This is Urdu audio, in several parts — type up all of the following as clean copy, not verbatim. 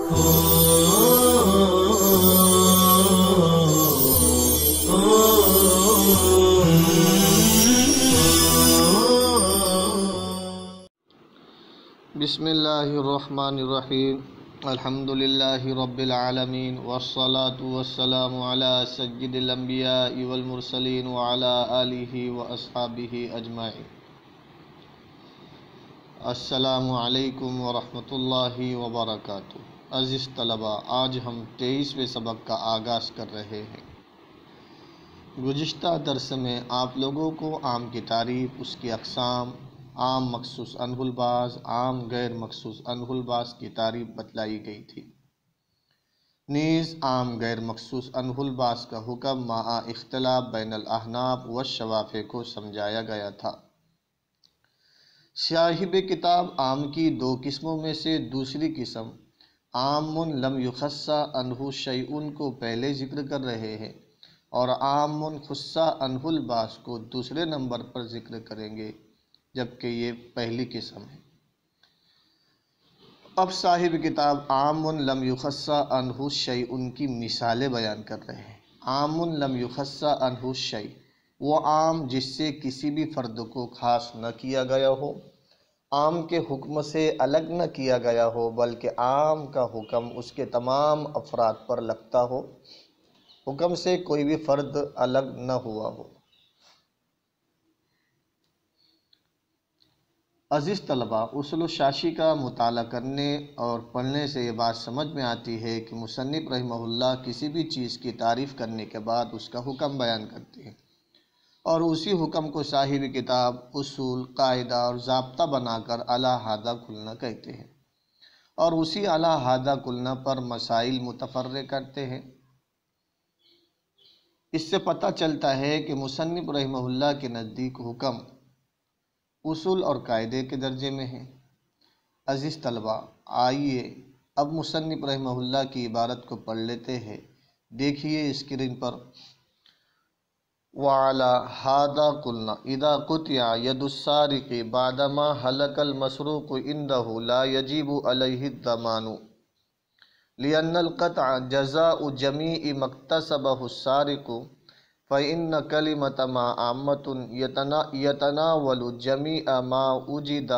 بسم اللہ الرحمن الرحیم الحمد للہ رب العالمین والصلاة والسلام علی سید الانبیاء والمرسلین وعلی آلہ واصحابہ اجمعین۔ السلام علیکم ورحمۃ اللہ وبرکاتہ۔ عزیز طلباء، آج ہم 23ویں سبق کا آغاز کر رہے ہیں۔ گزشتہ درس میں آپ لوگوں کو عام کی تعریف، اس کی اقسام، عام مخصوص عنہ البعض، عام غیر مخصوص عنہ البعض کی تعریف بتلائی گئی تھی۔ نیز عام غیر مخصوص عنہ البعض کا حکم مع اختلاف بین الاحناف والشوافع کو سمجھایا گیا تھا۔ صاحب کتاب عام کی دو قسموں میں سے دوسری قسم عام لم یخص عنہ شیء کو پہلے ذکر کر رہے ہیں، اور عام خص عنہ البعض کو دوسرے نمبر پر ذکر کریں گے، جبکہ یہ پہلی قسم ہے۔ اب صاحب کتاب عام لم یخص عنہ شیء کی مثالیں بیان کر رہے ہیں۔ عام لم یخص عنہ شیء، وہ عام جس سے کسی بھی فرد کو خاص نہ کیا گیا ہو، عام کے حکم سے الگ نہ کیا گیا ہو، بلکہ عام کا حکم اس کے تمام افراد پر لگتا ہو، حکم سے کوئی بھی فرد الگ نہ ہوا ہو۔ عزیز طلباء، اصول الشاشی کا مطالعہ کرنے اور پڑھنے سے یہ بات سمجھ میں آتی ہے کہ مصنف رحمہ اللہ کسی بھی چیز کی تعریف کرنے کے بعد اس کا حکم بیان کرتے ہیں، اور اسی حکم کو صاحب کتاب اصول، قاعدہ اور ضابطہ بنا کر اعلیٰ ھذا قلنا کہتے ہیں، اور اسی اعلیٰ ھذا قلنا پر مسائل متفرع کرتے ہیں۔ اس سے پتہ چلتا ہے کہ مصنف رحمہ اللہ کے نزدیک حکم اصول اور قاعدے کے درجے میں ہیں۔ عزیز طلباء، آئیے اب مصنف رحمہ اللہ کی عبارت کو پڑھ لیتے ہیں۔ دیکھیے اسکرین پر، وَعَلَى هَذَا قُلْنَا إِذَا قُطِعَ يَدُ السَّارِقِ بَعْدَمَا هَلَكَ الْمَسْرُوقُ عِنْدَهُ لَا يَجِبُ عَلَيْهِ الضَّمَانُ لِأَنَّ الْقَطْعَ جَزَاءُ جَمِيعِ مَا اكْتَسَبَهُ السَّارِقُ فَإِنَّ كَلِمَةَ مَا عَامَّةٌ يَتَنَاوَلُ جَمِيعَ مَا وُجِدَ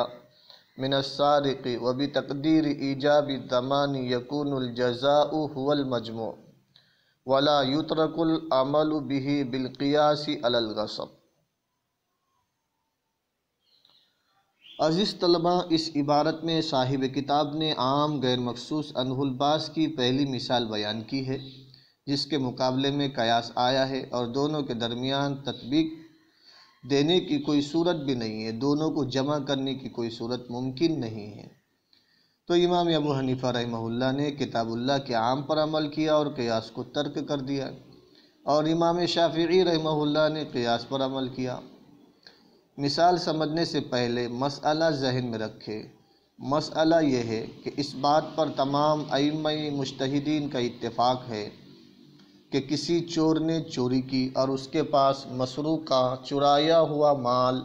مِنَ السَّارِقِ وَبِتَقْدِيرِ إِيجَابِ الضَّمَانِ يَكُونُ الْجَزَاءُ هُوَ الْمَجْمُوعُ وَلَا يُتْرَكُ الْعَمَلُ بِهِ بِالْقِيَاسِ عَلَى الْغَصْبِ۔ عزیز طلباء، اس عبارت میں صاحب کتاب نے عام غیر مخصوص عنہ البعض کی پہلی مثال بیان کی ہے، جس کے مقابلے میں قیاس آیا ہے، اور دونوں کے درمیان تطبیق دینے کی کوئی صورت بھی نہیں ہے، دونوں کو جمع کرنے کی کوئی صورت ممکن نہیں ہے۔ تو امام ابو حنیفہ رحمہ اللہ نے کتاب اللہ کے عام پر عمل کیا اور قیاس کو ترک کر دیا، اور امام شافعی رحمہ اللہ نے قیاس پر عمل کیا۔ مثال سمجھنے سے پہلے مسئلہ ذہن میں رکھے۔ مسئلہ یہ ہے کہ اس بات پر تمام ائمہ مجتہدین کا اتفاق ہے کہ کسی چور نے چوری کی اور اس کے پاس مسروقہ چرایا ہوا مال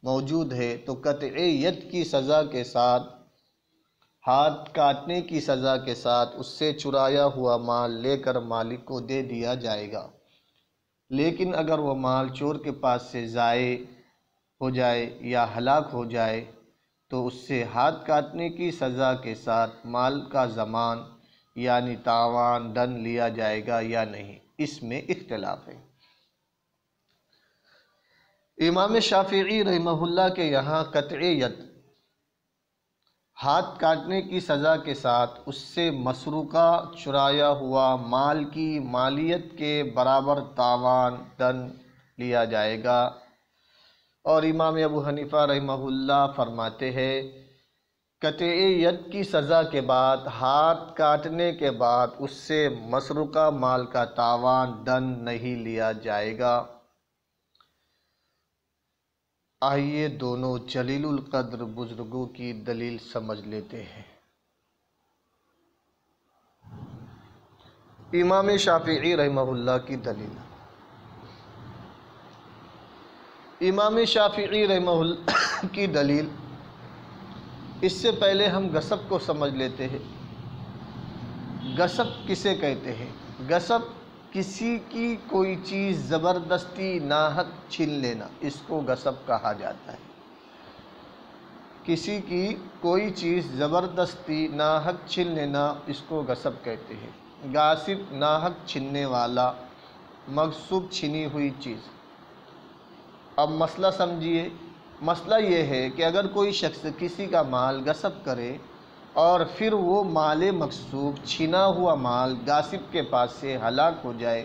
موجود ہے، تو قطع ید کی سزا کے ساتھ، ہاتھ کاٹنے کی سزا کے ساتھ اس سے چرایا ہوا مال لے کر مالک کو دے دیا جائے گا۔ لیکن اگر وہ مال چور کے پاس سے ضائع ہو جائے یا ہلاک ہو جائے تو اس سے ہاتھ کاٹنے کی سزا کے ساتھ مال کا ضمان یعنی تاوان دن لیا جائے گا یا نہیں، اس میں اختلاف ہے۔ امام شافعی رحمہ اللہ کے یہاں قطع ید، ہاتھ کاٹنے کی سزا کے ساتھ اس سے مسروقہ چرایا ہوا مال کی مالیت کے برابر تاوان دن لیا جائے گا، اور امام ابو حنیفہ رحمہ اللہ فرماتے ہیں قطع ید کی سزا کے بعد، ہاتھ کاٹنے کے بعد اس سے مسروقہ مال کا تاوان دن نہیں لیا جائے گا۔ آئیے دونوں جلیل القدر بزرگوں کی دلیل سمجھ لیتے ہیں۔ امام شافعی رحمہ اللہ کی دلیل۔ امام شافعی رحمہ اللہ کی دلیل، اس سے پہلے ہم غصب کو سمجھ لیتے ہیں۔ غصب کسے کہتے ہیں؟ غصب کسی کی کوئی چیز زبردستی ناحق چھین لینا، اس کو غصب کہا جاتا ہے۔ کسی کی کوئی چیز زبردستی ناحق چھین لینا، اس کو غصب کہتے ہیں۔ غاصب ناحق چھیننے والا، مغصوب چھینی ہوئی چیز۔ اب مسئلہ سمجھیے۔ مسئلہ یہ ہے کہ اگر کوئی شخص کسی کا مال غصب کرے اور پھر وہ مال مغصوب چھینا ہوا مال غاصب کے پاس سے ہلاک ہو جائے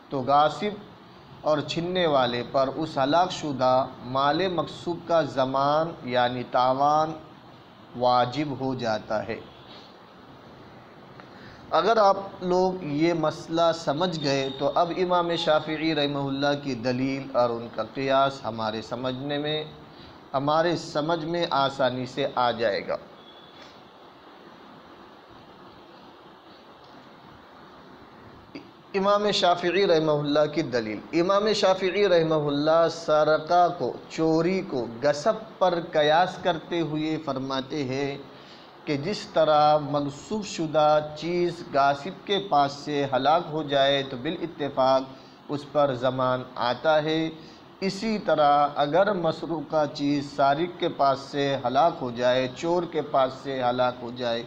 تو غاصب اور چھیننے والے پر اس ہلاک شدہ مال مغصوب کا ضمان یعنی تاوان واجب ہو جاتا ہے۔ اگر آپ لوگ یہ مسئلہ سمجھ گئے تو اب امام شافعی رحمہ اللہ کی دلیل اور ان کا قیاس ہمارے سمجھ میں آسانی سے آ جائے گا۔ امام شافعی رحمہ اللہ کی دلیل۔ امام شافعی رحمہ اللہ سرقہ کو، چوری کو غصب پر قیاس کرتے ہوئے فرماتے ہیں کہ جس طرح مغصوب شدہ چیز غاصب کے پاس سے ہلاک ہو جائے تو بالاتفاق اس پر ضمان آتا ہے، اسی طرح اگر مسروقہ چیز سارق کے پاس سے ہلاک ہو جائے، چور کے پاس سے ہلاک ہو جائے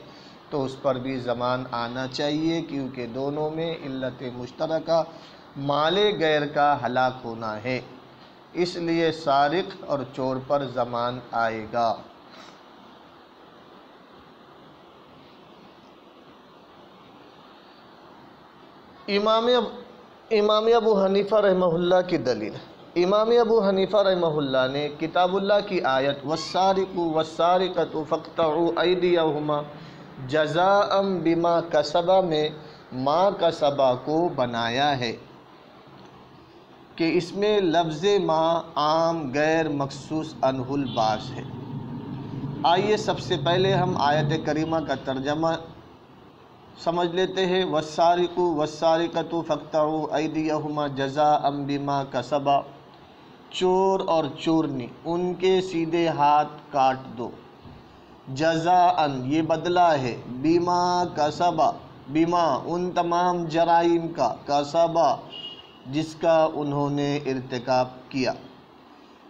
تو اس پر بھی ضمان آنا چاہیے، کیونکہ دونوں میں علت مشترکہ مال غیر کا ہلاک ہونا ہے، اس لیے سارق اور چور پر ضمان آئے گا۔ امام ابو حنیفہ رحمہ اللہ کی دلیل۔ امام ابو حنیفہ رحمہ اللہ نے کتاب اللہ کی آیت والسارق والسارقۃ فاقطعوا ایدیہما جزاء بما کسبا میں ما کسبا کو بنایا ہے کہ اس میں لفظ ما عام غیر مخصوص عنہ الباس ہے۔ آئیے سب سے پہلے ہم آیت کریمہ کا ترجمہ سمجھ لیتے ہیں۔ والسارق والسارقۃ فاقطعوا ایدیہما جزاء بما کسبا، چور اور چورنی ان کے سیدھے ہاتھ کاٹ دو، جزاء یہ بدلہ ہے، بما کسبا بما ان تمام جرائم کا، کسبا جس کا انہوں نے ارتکاب کیا۔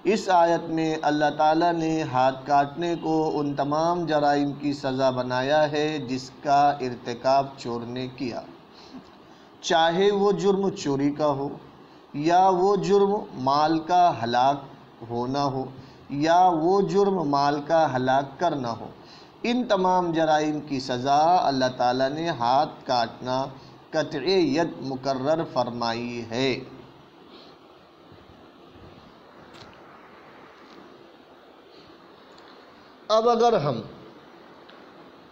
اس آیت میں اللہ تعالیٰ نے ہاتھ کاٹنے کو ان تمام جرائم کی سزا بنایا ہے جس کا ارتکاب چور نے کیا، چاہے وہ جرم چوری کا ہو یا وہ جرم مال کا ہلاک ہونا ہو یا وہ جرم مال کا ہلاک کرنا ہو۔ ان تمام جرائم کی سزا اللہ تعالیٰ نے ہاتھ کاٹنا قطع ید مقرر فرمائی ہے۔ اب اگر ہم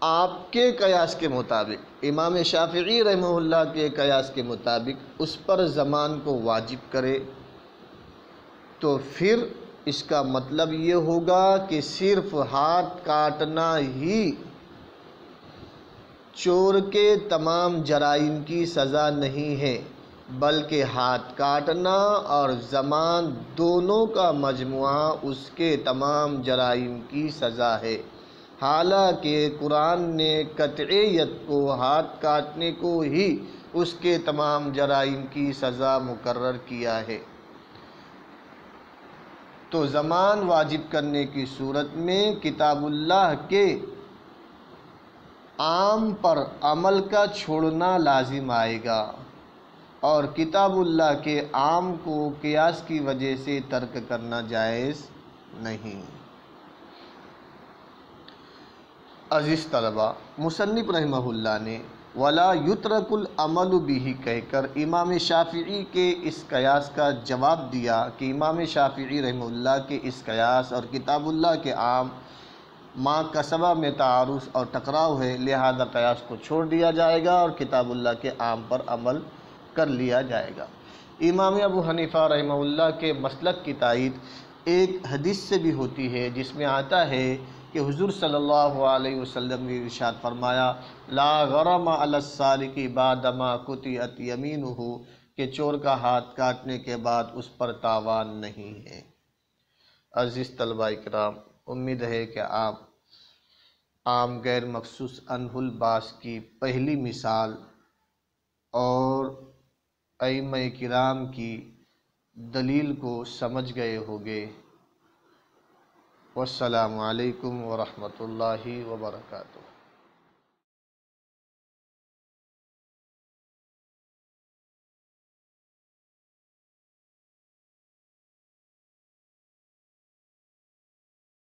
آپ کے قیاس کے مطابق، امام شافعی رحمہ اللہ کے قیاس کے مطابق اس پر ضمان کو واجب کرے تو پھر اس کا مطلب یہ ہوگا کہ صرف ہاتھ کاٹنا ہی چور کے تمام جرائم کی سزا نہیں ہے، بلکہ ہاتھ کاٹنا اور ضمان دونوں کا مجموعہ اس کے تمام جرائم کی سزا ہے۔ حالانکہ قرآن نے قطعیت کو ہاتھ کاٹنے کو ہی اس کے تمام جرائم کی سزا مقرر کیا ہے، تو ضمان واجب کرنے کی صورت میں کتاب اللہ کے عام پر عمل کا چھوڑنا لازم آئے گا اور کتاب اللہ کے عام کو قیاس کی وجہ سے ترک کرنا جائز نہیں۔ عزیز طلبہ، مصنف رحمہ اللہ نے وَلَا يُتْرَكُ الْعَمَلُ بِهِ کہہ کر امام شافعی کے اس قیاس کا جواب دیا کہ امام شافعی رحمہ اللہ کے اس قیاس اور کتاب اللہ کے عام ما کسبہ میں تعارض اور ٹکراؤ ہے، لہذا قیاس کو چھوڑ دیا جائے گا اور کتاب اللہ کے عام پر عمل کر لیا جائے گا۔ امام ابو حنیفہ رحمہ اللہ کے مسلک کی تائید ایک حدیث سے بھی ہوتی ہے جس میں آتا ہے کہ حضور صلی اللہ علیہ وسلم نے ارشاد فرمایا لا غرم علی السارق بعد ما قطعت یمینہ، کہ چور کا ہاتھ کاٹنے کے بعد اس پر تاوان نہیں ہے۔ عزیز طلبہ اکرام، امید ہے کہ آپ عام غیر مخصوص عنہ الباس کی پہلی مثال اور ائمہ کرام کی دلیل کو سمجھ گئے ہوگے۔ والسلام علیکم ورحمۃ اللہ وبرکاتہ۔